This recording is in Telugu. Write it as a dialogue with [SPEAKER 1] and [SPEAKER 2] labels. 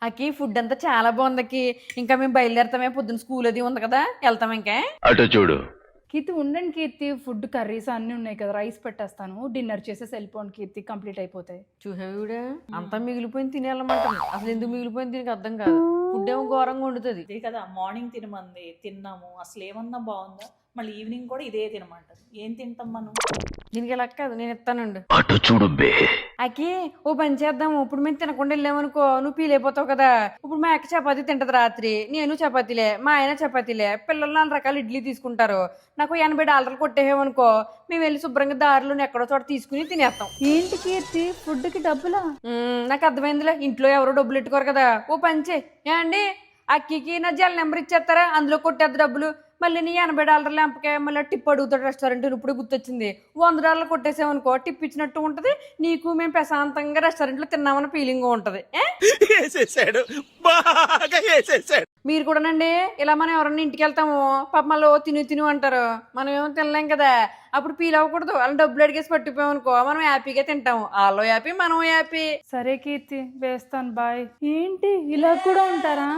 [SPEAKER 1] అకి ఫుడ్ అంతా చాలా బాగుంది. ఇంకా మేము బయలుదేరతామే, పొద్దున్న స్కూల్ అది ఉంది కదా, వెళ్తాం ఇంకా.
[SPEAKER 2] అటు చూడు.
[SPEAKER 3] కీర్తి ఉండండి కీర్తి, ఫుడ్ కర్రీస్ అన్నీ ఉన్నాయి కదా, రైస్ పెట్టేస్తాను, డిన్నర్ చేసేసి వెళ్ళిపోండి కీర్తి, కంప్లీట్ అయిపోతాయి.
[SPEAKER 1] చూసావిడ అంతా మిగిలిపోయింది తినేళ్ళమంటాను. అసలు ఎందుకు మిగిలిపోయింది దీనికి అర్థం కాదు. ఫుడ్ ఏమో ఘోరంగా వండుతుంది.
[SPEAKER 4] ఇదే కదా మార్నింగ్ తినమంది, తిన్నాము, అసలు ఏమన్నా బాగుందా? మళ్ళీ ఈవినింగ్ కూడా ఇదే తినమంటది. ఏం తింటాం మనం?
[SPEAKER 1] దీనికి ఇలా కాదు, నేను ఇస్తానండి.
[SPEAKER 2] అటు చూడు బే.
[SPEAKER 1] అకి ఓ పని చేద్దాము, ఇప్పుడు మేము తినకుండా వెళ్ళామనుకో నువ్వు ఫీల్ అయిపోతావు కదా. ఇప్పుడు మా అక్క చపాతీ తింటది రాత్రి, నేను చపాతీలే, మా ఆయన చపాతీలే, పిల్లలు 4 రకాల ఇడ్లీ తీసుకుంటారు. నాకు $80 కొట్టేమనుకో, మేము వెళ్ళి శుభ్రంగా దారిలో ఎక్కడో చోట తీసుకుని తినేస్తాం.
[SPEAKER 3] ఏంటి కీర్తి, ఫుడ్కి డబ్బులా?
[SPEAKER 1] నాకు అర్థమైందిలే, ఇంట్లో ఎవరో డబ్బులు పెట్టుకోరు కదా. ఓ పంచే ఏమండి, అక్కికి నా జల్ నెంబర్ ఇచ్చేస్తారా, అందులో కొట్టేద్దు డబ్బులు. మళ్ళీ నీ $80 ఎంపకే మళ్ళీ టిప్ అడుగుతాడు రెస్టారెంట్. ఇప్పుడు గుర్తొచ్చింది, $100 కొట్టేసామనుకో టిప్ ఇచ్చినట్టు ఉంటది నీకు, మేము ప్రశాంతంగా రెస్టారెంట్లో తిన్నామన్న ఫీలింగ్ ఉంటది. మీరు కూడానండి ఇలా మనం ఎవరన్నా ఇంటికి వెళ్తాము, పాప మళ్ళీ తిను అంటారు, మనం ఏమో తినలేం కదా. అప్పుడు ఫీల్ అవ్వకూడదు. వాళ్ళని డబ్బులు అడిగేసి పట్టిపోయామనుకో మనం హ్యాపీగా తింటాము, వాళ్ళు హ్యాపీ మనం హ్యాపీ.
[SPEAKER 3] సరే కీర్తి, వేస్తాను, బాయ్. ఏంటి ఇలా కూడా ఉంటారా?